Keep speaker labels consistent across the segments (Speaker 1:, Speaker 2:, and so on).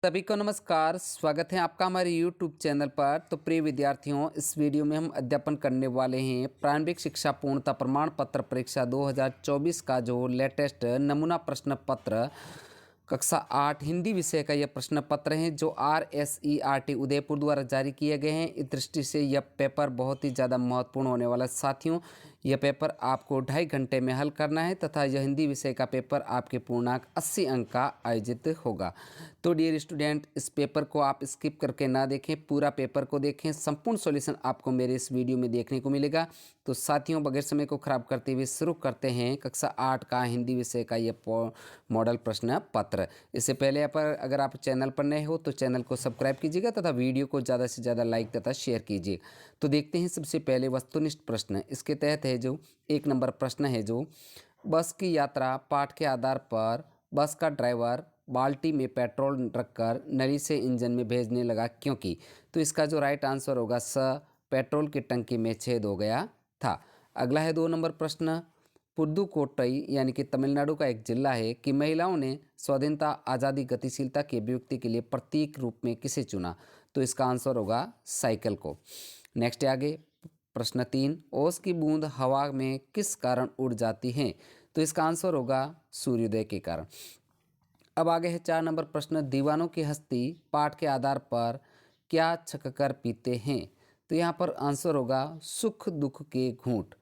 Speaker 1: सभी को नमस्कार। स्वागत है आपका हमारे YouTube चैनल पर। तो प्रिय विद्यार्थियों, इस वीडियो में हम अध्यापन करने वाले हैं प्रारंभिक शिक्षा पूर्णता प्रमाण पत्र परीक्षा 2024 का जो लेटेस्ट नमूना प्रश्न पत्र कक्षा 8 हिंदी विषय का यह प्रश्न पत्र है जो RSERT उदयपुर द्वारा जारी किए गए हैं। इस दृष्टि से यह पेपर बहुत ही ज़्यादा महत्वपूर्ण होने वाला है। साथियों, यह पेपर आपको 2.5 घंटे में हल करना है तथा यह हिंदी विषय का पेपर आपके पूर्णांक 80 अंक का आयोजित होगा। तो डियर स्टूडेंट, इस पेपर को आप स्किप करके ना देखें, पूरा पेपर को देखें। संपूर्ण सॉल्यूशन आपको मेरे इस वीडियो में देखने को मिलेगा। तो साथियों, बगैर समय को खराब करते हुए शुरू करते हैं कक्षा 8 का हिंदी विषय का यह मॉडल प्रश्न पत्र। इससे पहले अगर आप चैनल पर नए हो तो चैनल को सब्सक्राइब कीजिएगा तथा वीडियो को ज़्यादा से ज़्यादा लाइक तथा शेयर कीजिए। तो देखते हैं सबसे पहले वस्तुनिष्ठ प्रश्न। इसके तहत है जो 1 नंबर प्रश्न है जो बस की यात्रा पाठ के आधार पर बस का ड्राइवर बाल्टी में पेट्रोल रखकर नली से इंजन में भेजने लगा क्योंकि। तो इसका जो राइट आंसर होगा पेट्रोल की टंकी में छेद हो गया था। अगला है 2 नंबर प्रश्न। पुदुकोट्टई यानी कि तमिलनाडु का एक जिला है कि महिलाओं ने स्वाधीनता आज़ादी गतिशीलता की अभिव्यक्ति के लिए प्रतीक रूप में किसे चुना। तो इसका आंसर होगा साइकिल को। नेक्स्ट है आगे प्रश्न 3। ओस की बूंद हवा में किस कारण उड़ जाती है। तो इसका आंसर होगा सूर्योदय के कारण। अब आगे है 4 नंबर प्रश्न। दीवानों की हस्ती पाठ के आधार पर क्या छककर पीते हैं। तो यहाँ पर आंसर होगा सुख दुख के घूंट।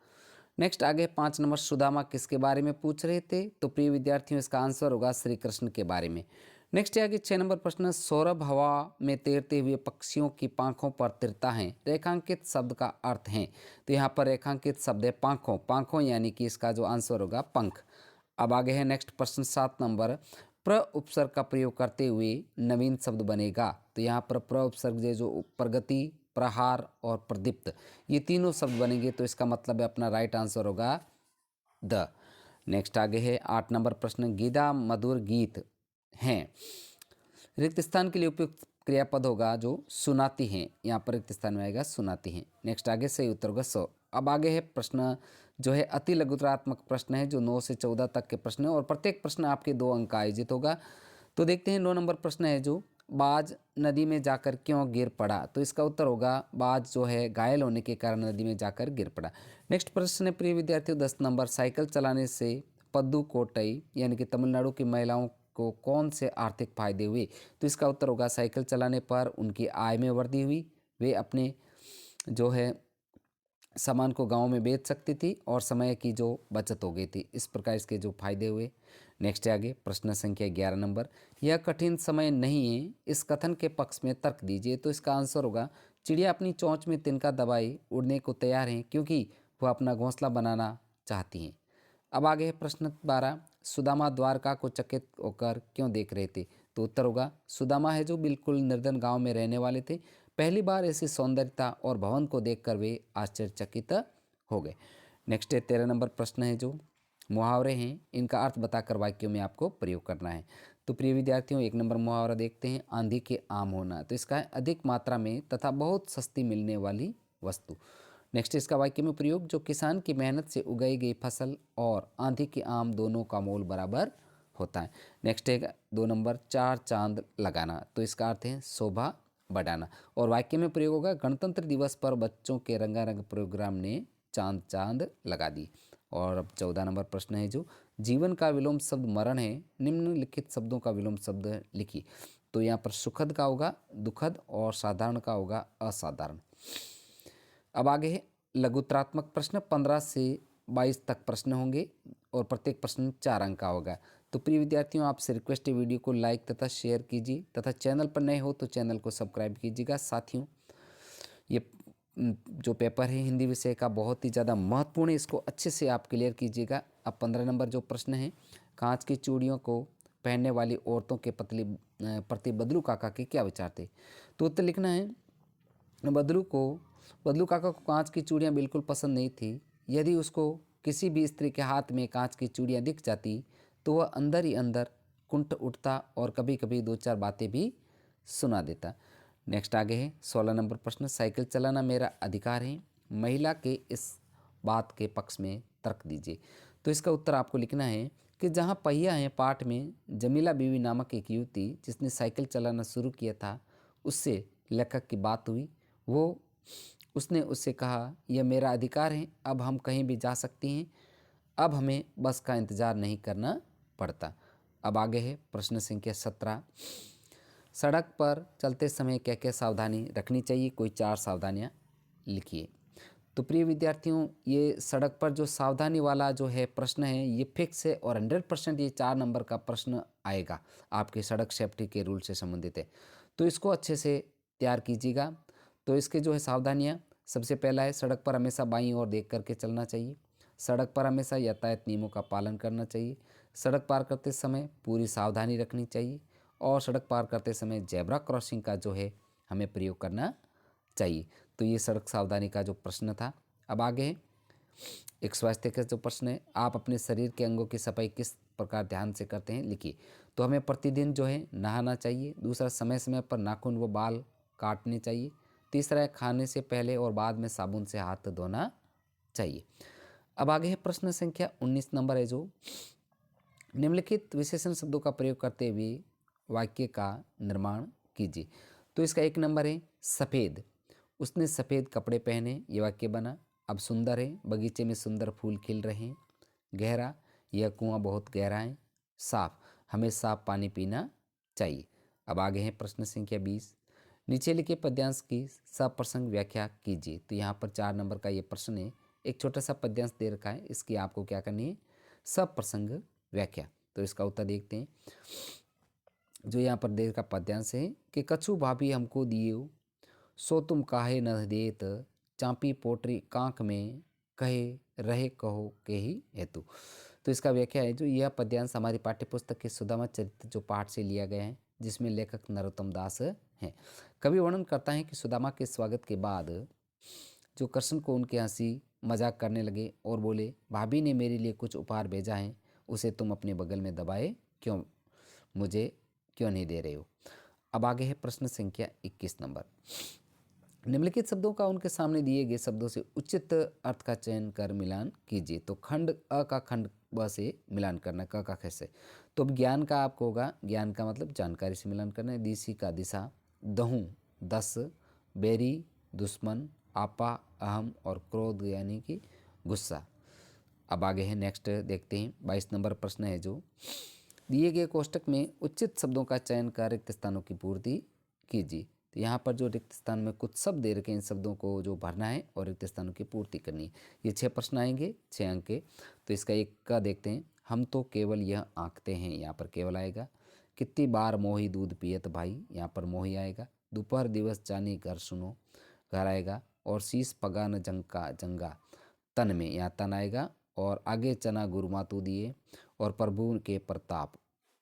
Speaker 1: नेक्स्ट आगे 5 नंबर सुदामा किसके बारे में पूछ रहे थे। तो प्रिय विद्यार्थियों, इसका आंसर होगा श्री कृष्ण के बारे में। नेक्स्ट आगे 6 नंबर प्रश्न। सौरभ हवा में तैरते हुए पक्षियों की पांखों पर तिरता है, रेखांकित शब्द का अर्थ है। तो यहाँ पर रेखांकित शब्द है पांखों। पांखों यानी कि इसका जो आंसर होगा पंख। अब आगे है नेक्स्ट प्रश्न 7 नंबर। प्र उपसर्ग का प्रयोग करते हुए नवीन शब्द बनेगा। तो यहाँ पर प्र उपसर्ग जो प्रगति, प्रहार और प्रदीप्त, ये तीनों शब्द बनेंगे। तो इसका मतलब है अपना राइट आंसर होगा द। नेक्स्ट आगे है 8 नंबर प्रश्न। गीता मधुर गीत हैं। रिक्त स्थान के लिए उपयुक्त क्रियापद होगा जो सुनाती हैं। यहाँ पर रिक्त स्थान में आएगा सुनाती हैं। नेक्स्ट आगे सही उत्तर होगा 100। अब आगे है प्रश्न जो है अति लघुतरात्मक प्रश्न है जो 9 से 14 तक के प्रश्न है और प्रत्येक प्रश्न आपके 2 अंक का आयोजित होगा। तो देखते हैं 9 नंबर प्रश्न है जो बाज नदी में जाकर क्यों गिर पड़ा। तो इसका उत्तर होगा बाज जो है घायल होने के कारण नदी में जाकर गिर पड़ा। नेक्स्ट प्रश्न है प्रिय विद्यार्थियों 10 नंबर। साइकिल चलाने से पद्दुकोट्टई यानी कि तमिलनाडु की महिलाओं को कौन से आर्थिक फायदे हुए। तो इसका उत्तर होगा साइकिल चलाने पर उनकी आय में वृद्धि हुई, वे अपने जो है सामान को गांव में बेच सकती थी और समय की जो बचत हो गई थी। इस प्रकार इसके जो फायदे हुए। नेक्स्ट आगे प्रश्न संख्या 11 नंबर। यह कठिन समय नहीं है, इस कथन के पक्ष में तर्क दीजिए। तो इसका आंसर होगा चिड़िया अपनी चोंच में तिनका दबाए उड़ने को तैयार हैं क्योंकि वह अपना घोंसला बनाना चाहती हैं। अब आगे है प्रश्न 12। सुदामा द्वारका को चकित होकर क्यों देख रहे थे। तो उत्तर होगा सुदामा है जो बिल्कुल निर्धन गांव में रहने वाले थे। पहली बार ऐसी सौंदर्यता और भवन को देखकर वे आश्चर्यचकित हो गए। नेक्स्ट है 13 नंबर प्रश्न है जो मुहावरे हैं, इनका अर्थ बताकर वाक्यों में आपको प्रयोग करना है। तो प्रिय विद्यार्थियों 1 नंबर मुहावरा देखते हैं। आंधी के आम होना। तो इसका है अधिक मात्रा में तथा बहुत सस्ती मिलने वाली वस्तु। नेक्स्ट इसका वाक्य में प्रयोग जो किसान की मेहनत से उगाई गई फसल और आंधी के आम दोनों का मोल बराबर होता है। नेक्स्ट है 2 नंबर 4 चांद लगाना। तो इसका अर्थ है शोभा बढ़ाना और वाक्य में प्रयोग होगा गणतंत्र दिवस पर बच्चों के रंगारंग प्रोग्राम ने चांद चांद लगा दी। और अब 14 नंबर प्रश्न है जो जीवन का विलोम शब्द मरण है, निम्नलिखित शब्दों का विलोम शब्द लिखिए। तो यहाँ पर सुखद का होगा दुखद और साधारण का होगा असाधारण। अब आगे है लघुतरात्मक प्रश्न। 15 से 22 तक प्रश्न होंगे और प्रत्येक प्रश्न 4 अंक का होगा। तो प्रिय विद्यार्थियों, आपसे रिक्वेस्ट है वीडियो को लाइक तथा शेयर कीजिए तथा चैनल पर नए हो तो चैनल को सब्सक्राइब कीजिएगा। साथियों, ये जो पेपर है हिंदी विषय का बहुत ही ज़्यादा महत्वपूर्ण है, इसको अच्छे से आप क्लियर कीजिएगा। अब 15 नंबर जो प्रश्न है, कांच की चूड़ियों को पहनने वाली औरतों के प्रति बदलू काका के क्या विचार थे। तो उत्तर लिखना है बदलू काका को कांच की चूड़ियाँ बिल्कुल पसंद नहीं थी। यदि उसको किसी भी स्त्री के हाथ में कांच की चूड़ियाँ दिख जाती तो वह अंदर ही अंदर कुंठ उठता और कभी कभी 2-4 बातें भी सुना देता। नेक्स्ट आगे है 16 नंबर प्रश्न। साइकिल चलाना मेरा अधिकार है, महिला के इस बात के पक्ष में तर्क दीजिए। तो इसका उत्तर आपको लिखना है कि जहाँ पहिया है पाठ में जमीला बीवी नामक एक युवती जिसने साइकिल चलाना शुरू किया था, उससे लेखक की बात हुई। उसने उससे कहा, यह मेरा अधिकार है, अब हम कहीं भी जा सकती हैं, अब हमें बस का इंतज़ार नहीं करना पड़ता। अब आगे है प्रश्न संख्या 17। सड़क पर चलते समय क्या क्या सावधानी रखनी चाहिए? कोई 4 सावधानियाँ लिखिए। तो प्रिय विद्यार्थियों, ये सड़क पर जो सावधानी वाला जो है प्रश्न है, ये फिक्स है और 100% ये 4 नंबर का प्रश्न आएगा, आपके सड़क सेफ्टी के रूल से संबंधित है। तो इसको अच्छे से तैयार कीजिएगा। तो इसके जो है सावधानियाँ, सबसे पहला है सड़क पर हमेशा बाईं ओर देख करके चलना चाहिए। सड़क पर हमेशा यातायात नियमों का पालन करना चाहिए। सड़क पार करते समय पूरी सावधानी रखनी चाहिए और सड़क पार करते समय जेब्रा क्रॉसिंग का जो है हमें प्रयोग करना चाहिए। तो ये सड़क सावधानी का जो प्रश्न था। अब आगे है एक स्वास्थ्य का जो प्रश्न है, आप अपने शरीर के अंगों की सफाई किस प्रकार ध्यान से करते हैं? लिखिए। तो हमें प्रतिदिन जो है नहाना चाहिए। दूसरा, समय समय पर नाखून व बाल काटने चाहिए। तीसरा है खाने से पहले और बाद में साबुन से हाथ धोना चाहिए। अब आगे है प्रश्न संख्या 19 नंबर है, जो निम्नलिखित विशेषण शब्दों का प्रयोग करते हुए वाक्य का निर्माण कीजिए। तो इसका 1 नंबर है सफ़ेद। उसने सफ़ेद कपड़े पहने, ये वाक्य बना। अब सुंदर है, बगीचे में सुंदर फूल खिल रहे हैं। गहरा, यह कुआं बहुत गहरा है। साफ, हमें साफ पानी पीना चाहिए। अब आगे है प्रश्न संख्या 20। नीचे लिखे पद्यांश की सप्रसंग व्याख्या कीजिए। तो यहाँ पर 4 नंबर का ये प्रश्न है। एक छोटा सा पद्यांश दे रखा है, इसकी आपको क्या करनी है? सप्रसंग व्याख्या। तो इसका उत्तर देखते हैं। जो यहाँ पर दे रखा पद्यांश है कि कछु भाभी हमको दियो, सो तुम काहे न देत, चांपी पोटरी कांख में, कहे रहे कहो के ही हेतु। तो इसका व्याख्या है, जो यह पद्यांश हमारी पाठ्यपुस्तक के सुदामा चरित्र जो पाठ से लिया गया है, जिसमें लेखक नरोत्तम दास हैं। कवि वर्णन करता है कि सुदामा के स्वागत के बाद जो कृष्ण को उनके हंसी मजाक करने लगे और बोले, भाभी ने मेरे लिए कुछ उपहार भेजा है, उसे तुम अपने बगल में दबाए क्यों, मुझे क्यों नहीं दे रहे हो? अब आगे है प्रश्न संख्या 21 नंबर। निम्नलिखित शब्दों का उनके सामने दिए गए शब्दों से उचित अर्थ का चयन कर मिलान कीजिए। तो खंड अ का खंड ब से मिलान करना, क का ख से। तो अब ज्ञान का आपको होगा, ज्ञान का मतलब जानकारी से मिलान करना है। दिशी का दिशा, दहूँ 10, बेरी दुश्मन, आपा अहम और क्रोध यानी कि गुस्सा। अब आगे है नेक्स्ट देखते हैं 22 नंबर प्रश्न है, जो दिए गए कोष्टक में उचित शब्दों का चयन कर रिक्त स्थानों की पूर्ति कीजिए। तो यहाँ पर जो रिक्त स्थान में कुछ शब्द दे रखे हैं, इन शब्दों को जो भरना है और रिक्त स्थानों की पूर्ति करनी है। ये 6 प्रश्न आएंगे, 6 अंक के। तो इसका एक का देखते हैं। हम तो केवल यह आंकते हैं, यहाँ पर केवल आएगा। कितनी बार मोही दूध पियत भाई, यहाँ पर मोही आएगा। दोपहर दिवस जानी घर सुनो, घर आएगा। और शीश पगा न जंका जंगा, तन में, यहाँ तन आएगा। और आगे चना गुरुमातु दिए और प्रभु के प्रताप,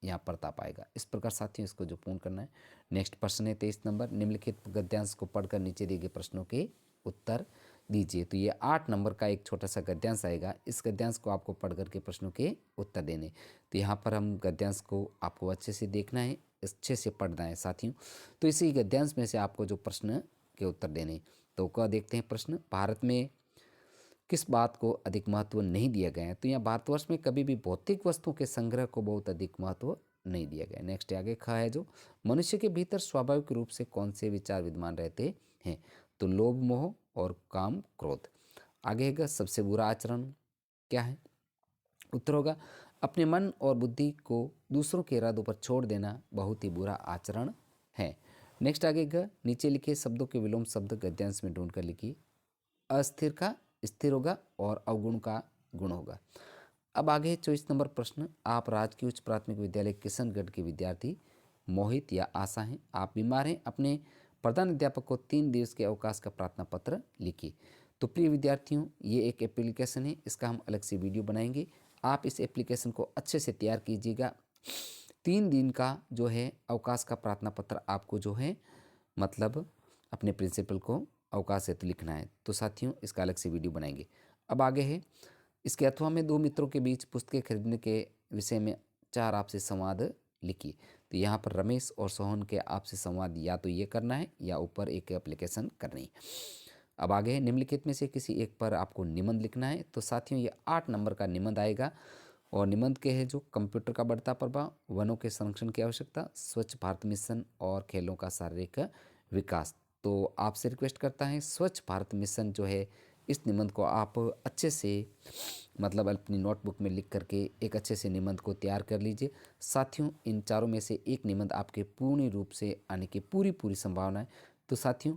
Speaker 1: यहाँ प्रताप आएगा। इस प्रकार साथियों इसको जो पूर्ण करना है। नेक्स्ट प्रश्न है 23 नंबर। निम्नलिखित गद्यांश को पढ़कर नीचे दिए गए प्रश्नों के उत्तर दीजिए। तो ये 8 नंबर का एक छोटा सा गद्यांश आएगा। इस गद्यांश को आपको पढ़ करके प्रश्नों के उत्तर देने। तो यहाँ पर हम गद्यांश को आपको अच्छे से देखना है, अच्छे से पढ़ना है साथियों। तो इसी गद्यांश में से आपको जो प्रश्न के उत्तर देने। तो क्या देखते हैं प्रश्न, भारत में किस बात को अधिक महत्व नहीं दिया गया है? तो यहाँ भारतवर्ष में कभी भी भौतिक वस्तुओं के संग्रह को बहुत अधिक महत्व नहीं दिया गया। नेक्स्ट आगे ख है, जो मनुष्य के भीतर स्वाभाविक रूप से कौन से विचार विद्यमान रहते हैं? तो लोभ मोह और काम क्रोध। आगे है सबसे बुरा आचरण क्या है? उत्तर होगा अपने मन और बुद्धि को दूसरों के इरादों पर छोड़ देना बहुत ही बुरा आचरण है। नेक्स्ट आगे नीचे लिखे शब्दों के विलोम शब्द गद्यांश में ढूंढ कर लिखिए। अस्थिर का स्थिर होगा और अवगुण का गुण होगा। अब आगे है 24 नंबर प्रश्न। आप राजकीय उच्च प्राथमिक विद्यालय किशनगढ़ के विद्यार्थी मोहित या आशा हैं, आप बीमार हैं, अपने प्रधान अध्यापक को 3 दिवस के अवकाश का प्रार्थना पत्र लिखिए। तो प्रिय विद्यार्थियों, ये एक एप्लीकेशन है, इसका हम अलग से वीडियो बनाएंगे। आप इस एप्लीकेशन को अच्छे से तैयार कीजिएगा। 3 दिन का जो है अवकाश का प्रार्थना पत्र आपको जो है मतलब अपने प्रिंसिपल को अवकाश हेतु लिखना है। तो साथियों इसका अलग से वीडियो बनाएंगे। अब आगे है इसके अथवा में 2 मित्रों के बीच पुस्तकें खरीदने के विषय में 4 आपसी संवाद लिखिए। तो यहाँ पर रमेश और सोहन के आपसी संवाद या तो ये करना है या ऊपर एक एप्लीकेशन करनी है। अब आगे है निम्नलिखित में से किसी एक पर आपको निबंध लिखना है। तो साथियों ये 8 नंबर का निबंध आएगा और निबंध के है जो कंप्यूटर का बढ़ता प्रभाव, वनों के संरक्षण की आवश्यकता, स्वच्छ भारत मिशन और खेलों का शारीरिक विकास। तो आपसे रिक्वेस्ट करता है स्वच्छ भारत मिशन जो है इस निबंध को आप अच्छे से मतलब अपनी नोटबुक में लिख करके एक अच्छे से निबंध को तैयार कर लीजिए। साथियों इन चारों में से एक निबंध आपके पूर्ण रूप से आने की पूरी पूरी संभावना है। तो साथियों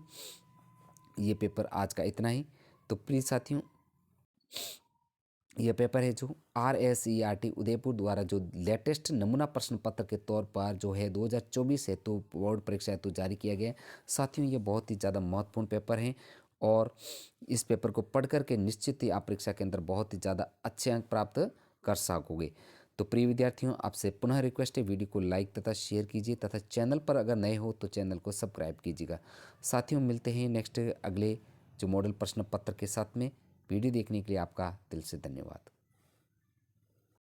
Speaker 1: ये पेपर आज का इतना ही। तो प्लीज़ साथियों यह पेपर है जो RSERT उदयपुर द्वारा जो लेटेस्ट नमूना प्रश्न पत्र के तौर पर जो है 2024 हेतु बोर्ड परीक्षा हेतु जारी किया गया है। साथियों ये बहुत ही ज़्यादा महत्वपूर्ण पेपर हैं और इस पेपर को पढ़ करके निश्चित ही आप परीक्षा के अंदर बहुत ही ज़्यादा अच्छे अंक प्राप्त कर सकोगे। तो प्रिय विद्यार्थियों आपसे पुनः रिक्वेस्ट है वीडियो को लाइक तथा शेयर कीजिए तथा चैनल पर अगर नए हो तो चैनल को सब्सक्राइब कीजिएगा। साथियों मिलते हैं नेक्स्ट अगले जो मॉडल प्रश्न पत्र के साथ में। वीडियो देखने के लिए आपका दिल से धन्यवाद।